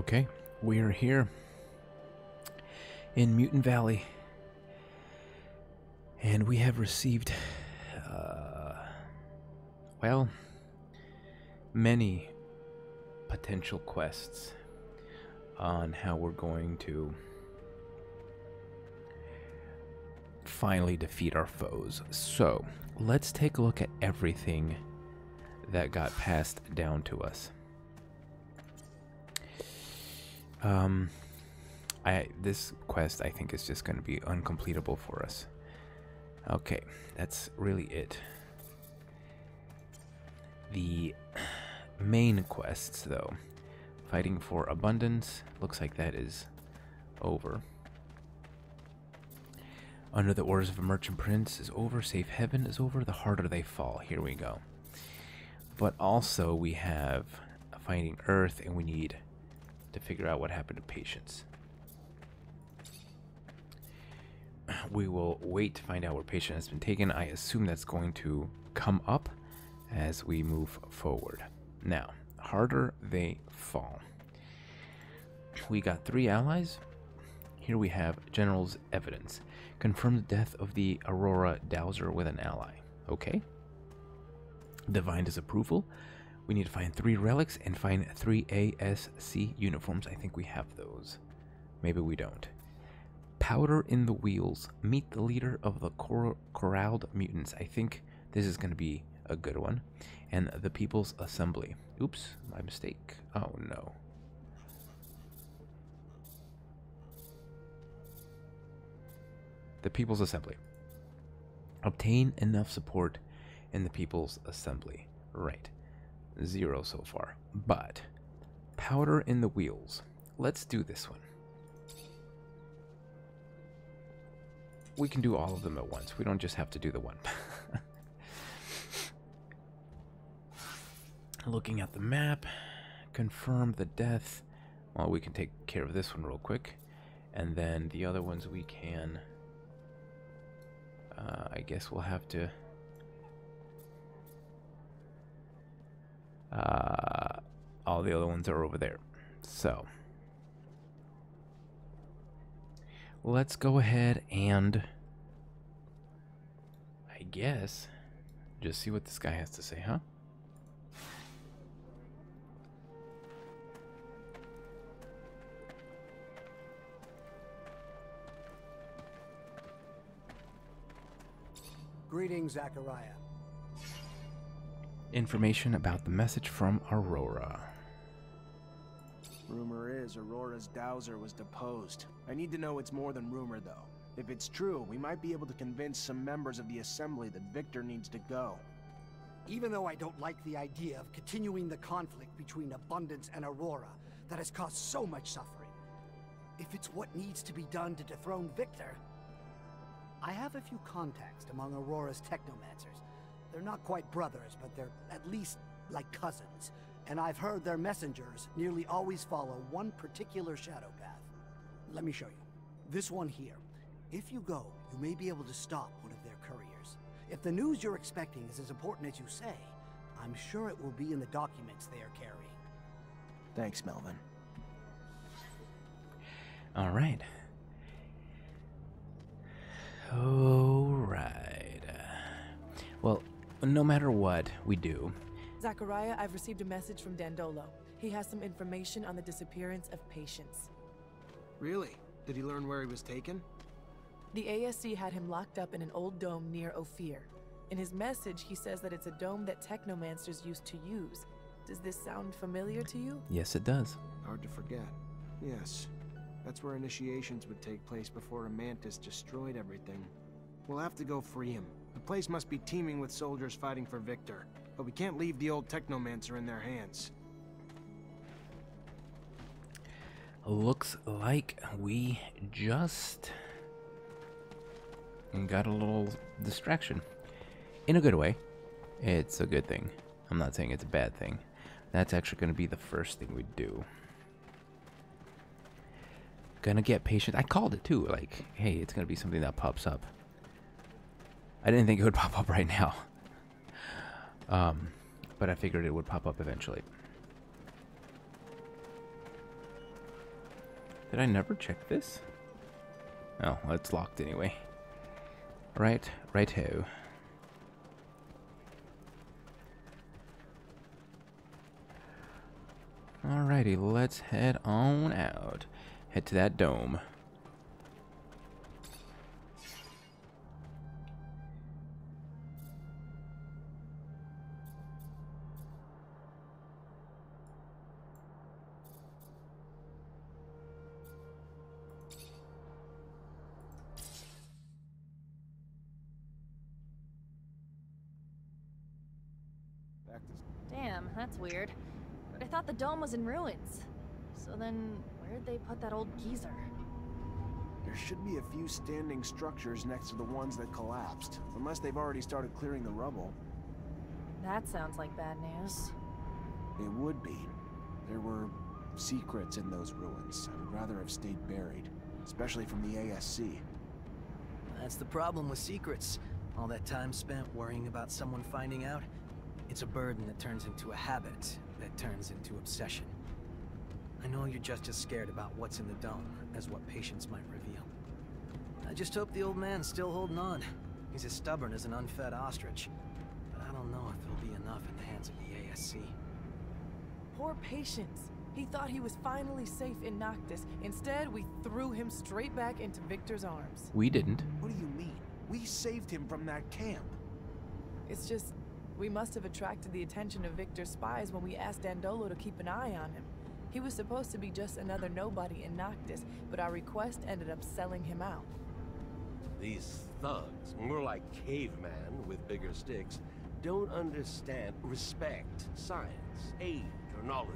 Okay, we are here in Mutant Valley, and we have received, well, many potential quests on how we're going to finally defeat our foes. So, let's take a look at everything that got passed down to us. This quest I think is just going to be uncompletable for us. Okay, that's really it. The main quests, though, fighting for abundance, looks like that is over. Under the orders of a merchant prince is over, safe heaven is over, the harder they fall. Here we go. But also we have finding earth, and we need to figure out what happened to patience. We will wait to find out where patient has been taken. I assume that's going to come up as we move forward. Now, harder they fall. We got 3 allies. Here we have General's evidence. Confirm the death of the Aurora Dowser with an ally. Okay. Divine disapproval. We need to find 3 relics and find 3 ASC uniforms. I think we have those. Maybe we don't. Powder in the wheels. Meet the leader of the corralled mutants. I think this is going to be a good one. And the People's Assembly. Oops, my mistake. Oh no. The People's Assembly. Obtain enough support in the People's Assembly. Right. 0 so far. But powder in the wheels. Let's do this one. We can do all of them at once. We don't just have to do the one. Looking at the map, confirm the death. Well, we can take care of this one real quick. And then the other ones we can... I guess we'll have to... all the other ones are over there. So... let's go ahead and... I guess... just see what this guy has to say, huh? Greetings, Zachariah. Information about the message from Aurora. Rumor is Aurora's Dowser was deposed. I need to know it's more than rumor, though. If it's true, we might be able to convince some members of the Assembly that Victor needs to go. Even though I don't like the idea of continuing the conflict between Abundance and Aurora that has caused so much suffering, if it's what needs to be done to dethrone Victor, I have a few contacts among Aurora's Technomancers. They're not quite brothers, but they're at least like cousins. And I've heard their messengers nearly always follow one particular shadow path. Let me show you. This one here. If you go, you may be able to stop one of their couriers. If the news you're expecting is as important as you say, I'm sure it will be in the documents they are carrying. Thanks, Melvin. All right. All right. Well, no matter what we do... Zachariah, I've received a message from Dandolo. He has some information on the disappearance of Patience. Really? Did he learn where he was taken? The ASC had him locked up in an old dome near Ophir. In his message, he says that it's a dome that Technomancers used to use. Does this sound familiar to you? Yes, it does. Hard to forget. Yes. That's where initiations would take place before a mantis destroyed everything. We'll have to go free him. The place must be teeming with soldiers fighting for Victor. But we can't leave the old Technomancer in their hands. Looks like we just got a little distraction. In a good way. It's a good thing. I'm not saying it's a bad thing. That's actually going to be the first thing we do. Gonna get patient. I called it too. Like, hey, it's going to be something that pops up. I didn't think it would pop up right now. But I figured it would pop up eventually. Did I never check this? Oh, well, it's locked anyway. Righto. Alrighty, let's head on out. Head to that dome. Damn, that's weird. But I thought the dome was in ruins. So then, where'd they put that old geezer? There should be a few standing structures next to the ones that collapsed, unless they've already started clearing the rubble. That sounds like bad news. It would be. There were secrets in those ruins. I would rather have stayed buried, especially from the ASC. That's the problem with secrets. All that time spent worrying about someone finding out, it's a burden that turns into a habit, that turns into obsession. I know you're just as scared about what's in the dome as what patients might reveal. I just hope the old man's still holding on. He's as stubborn as an unfed ostrich. But I don't know if he'll be enough in the hands of the ASC. Poor Patience. He thought he was finally safe in Noctis. Instead, we threw him straight back into Victor's arms. We didn't. What do you mean? We saved him from that camp. It's just, we must have attracted the attention of Victor's spies when we asked Dandolo to keep an eye on him. He was supposed to be just another nobody in Noctis, but our request ended up selling him out. These thugs, more like cavemen with bigger sticks, don't understand respect, science, age, or knowledge.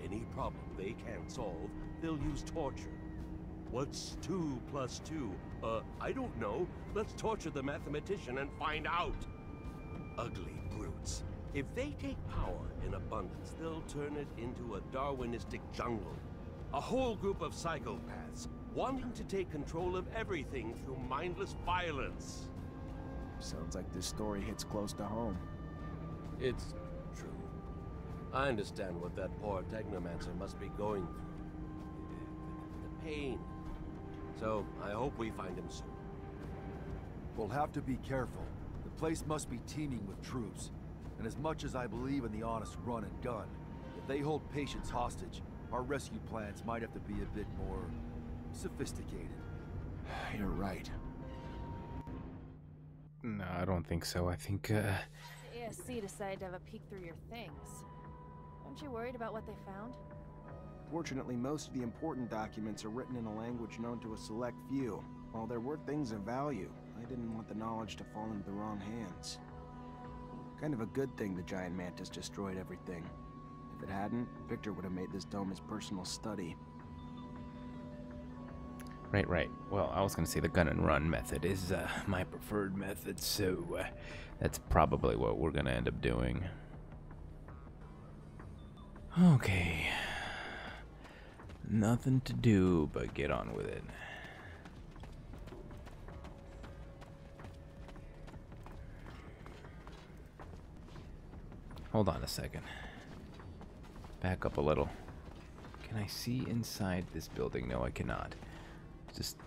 Any problem they can't solve, they'll use torture. What's 2 plus 2? I don't know. Let's torture the mathematician and find out. Ugly brutes. If they take power in abundance, they'll turn it into a Darwinistic jungle. A whole group of psychopaths, wanting to take control of everything through mindless violence. Sounds like this story hits close to home. It's true. I understand what that poor Technomancer must be going through. The pain. So, I hope we find him soon. We'll have to be careful. The place must be teeming with troops. And as much as I believe in the honest run and gun, if they hold Patience hostage, our rescue plans might have to be a bit more sophisticated. You're right. No, I don't think so. I think, The ASC decided to have a peek through your things. Aren't you worried about what they found? Fortunately, most of the important documents are written in a language known to a select few. While there were things of value, I didn't want the knowledge to fall into the wrong hands. Kind of a good thing the giant mantis destroyed everything. If it hadn't, Victor would have made this dome his personal study. right. Well, I was going to say the gun and run method is my preferred method, so that's probably what we're going to end up doing. Okay. Nothing to do but get on with it. Hold on a second. Back up a little. Can I see inside this building? No, I cannot. Just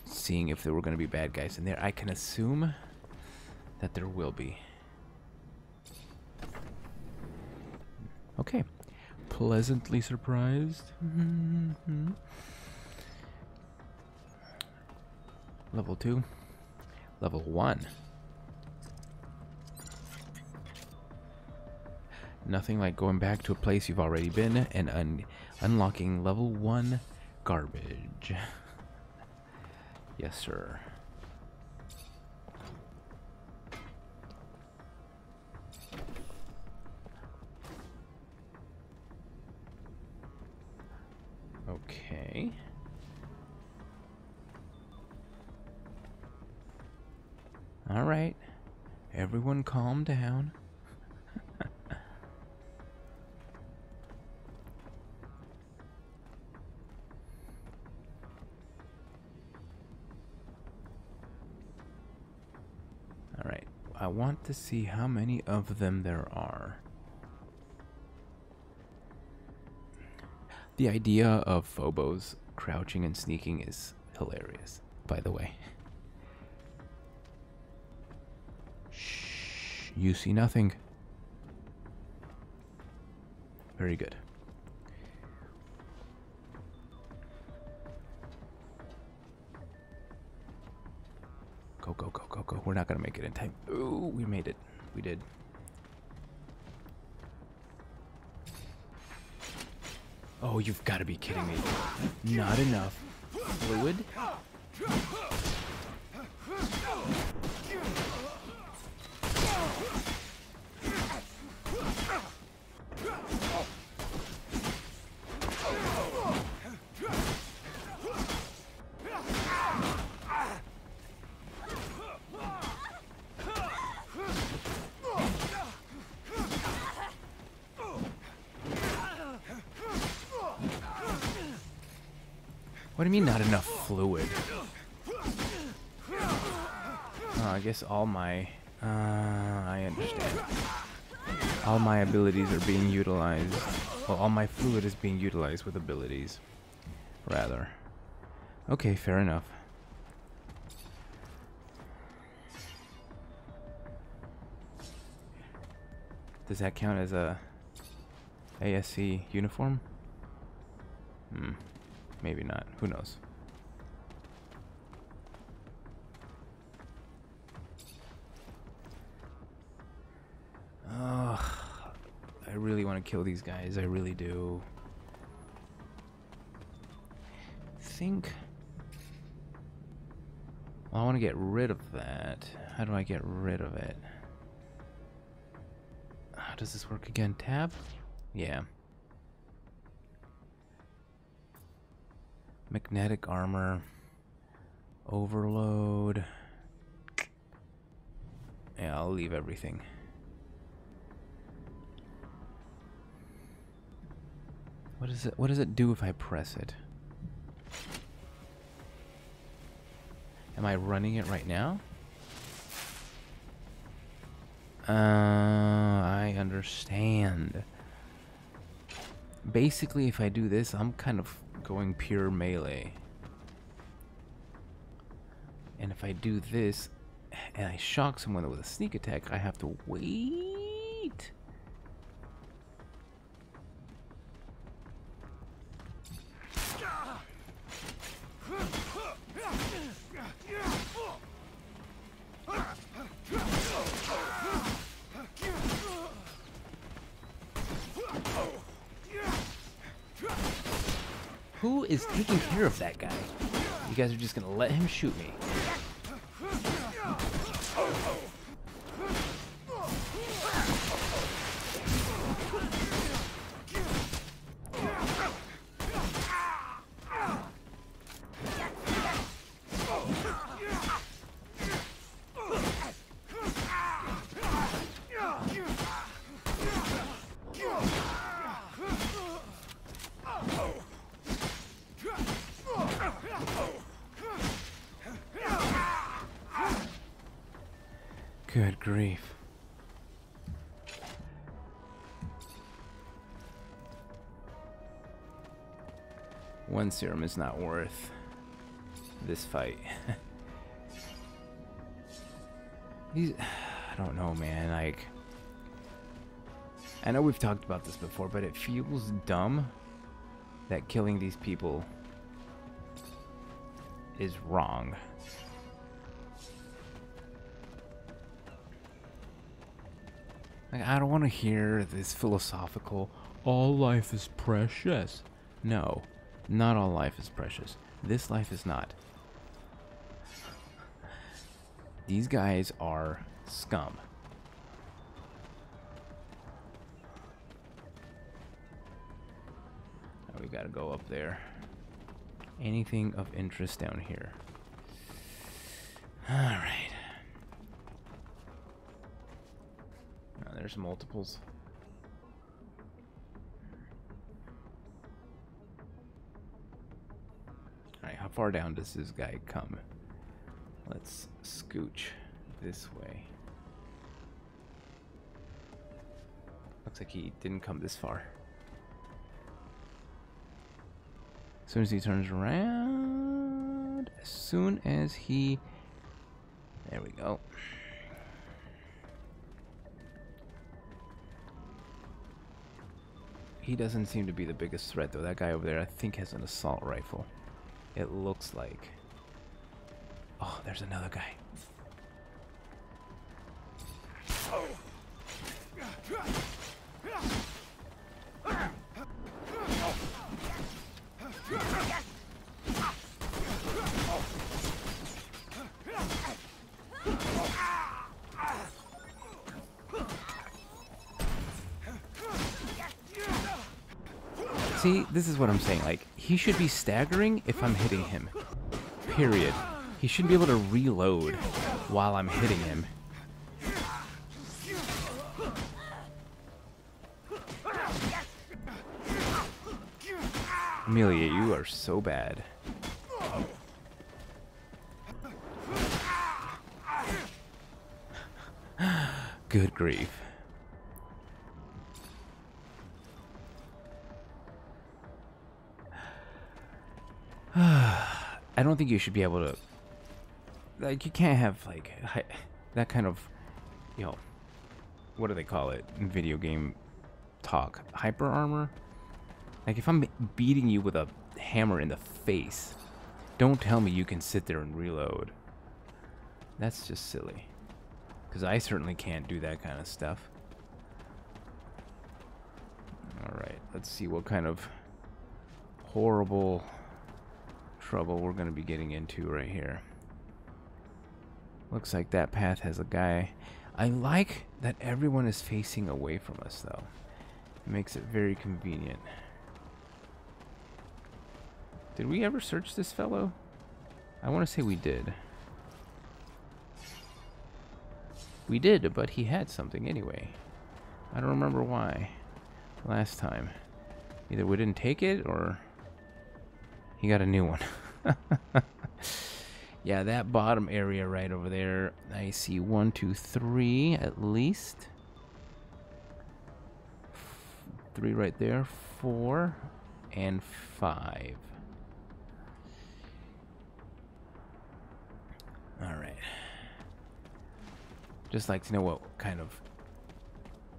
seeing if there were going to be bad guys in there. I can assume that there will be. Okay. Pleasantly surprised. Level 2. Level 1. Nothing like going back to a place you've already been and unlocking level 1 garbage. Yes, sir. Okay. All right. Everyone calm down. All right. I want to see how many of them there are. The idea of Phobos crouching and sneaking is hilarious, by the way. Shh, you see nothing. Very good. Go, go, go, go, go. We're not gonna make it in time. Ooh, we made it. We did. Oh, you've got to be kidding me. Not enough fluid? What do you mean not enough fluid? I guess all my... I understand. All my abilities are being utilized. Well, all my fluid is being utilized with abilities. Rather. Okay, fair enough. Does that count as a ASC uniform? Maybe not. Who knows? Ugh. I really want to kill these guys. I really do. Think... Well, I want to get rid of that. How do I get rid of it? How does this work again? Tab? Yeah. Magnetic armor. Overload. Yeah, I'll leave everything. What does it do if I press it? Am I running it right now? I understand. Basically, if I do this, I'm kind of going pure melee. And if I do this, and I shock someone with a sneak attack, I have to wait. Who is taking care of that guy? You guys are just gonna let him shoot me. Good grief. One serum is not worth this fight. These, I don't know, man. Like, I know we've talked about this before, but it feels dumb that killing these people is wrong. Like, I don't want to hear this philosophical, all life is precious. No, not all life is precious. This life is not. These guys are scum. Now we gotta go up there. Anything of interest down here? Alright. There's multiples. Alright, how far down does this guy come? Let's scooch this way. Looks like he didn't come this far. As soon as he turns around. As soon as he... There we go. He doesn't seem to be the biggest threat, though. That guy over there, I think, has an assault rifle. It looks like. Oh, there's another guy. See, this is what I'm saying. Like, he should be staggering if I'm hitting him. Period. He shouldn't be able to reload while I'm hitting him. Amelia, you are so bad. Good grief. I don't think you should be able to, like, you can't have, like, that kind of, you know, what do they call it in video game talk? Hyper armor? Like, if I'm beating you with a hammer in the face, don't tell me you can sit there and reload. That's just silly. Because I certainly can't do that kind of stuff. Alright, let's see what kind of horrible trouble we're going to be getting into right here. Looks like that path has a guy. I like that everyone is facing away from us, though. It makes it very convenient. Did we ever search this fellow? I want to say we did. We did, but he had something anyway. I don't remember why last time. Either we didn't take it or he got a new one. Yeah, that bottom area right over there. I see 1, 2, 3 at least. 3 right there. 4 and 5. Alright. Just like to know what kind of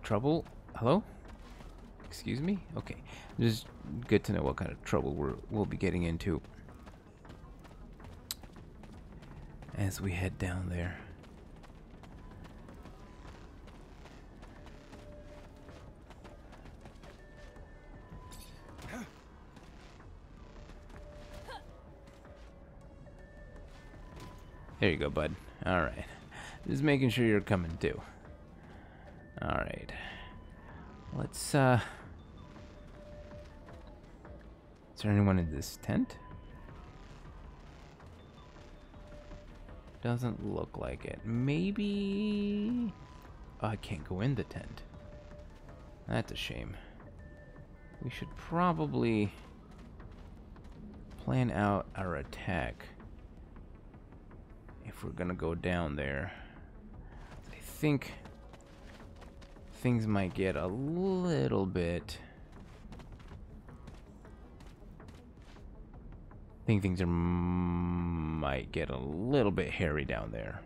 trouble. Hello? Excuse me? Okay. Just good to know what kind of trouble we'll be getting into as we head down there. There you go, bud. Alright. Just making sure you're coming too. Alright. Let's, Is there anyone in this tent? Doesn't look like it. Maybe... Oh, I can't go in the tent. That's a shame. We should probably plan out our attack if we're gonna go down there. I think things might get a little bit... I think things might get a little bit hairy down there.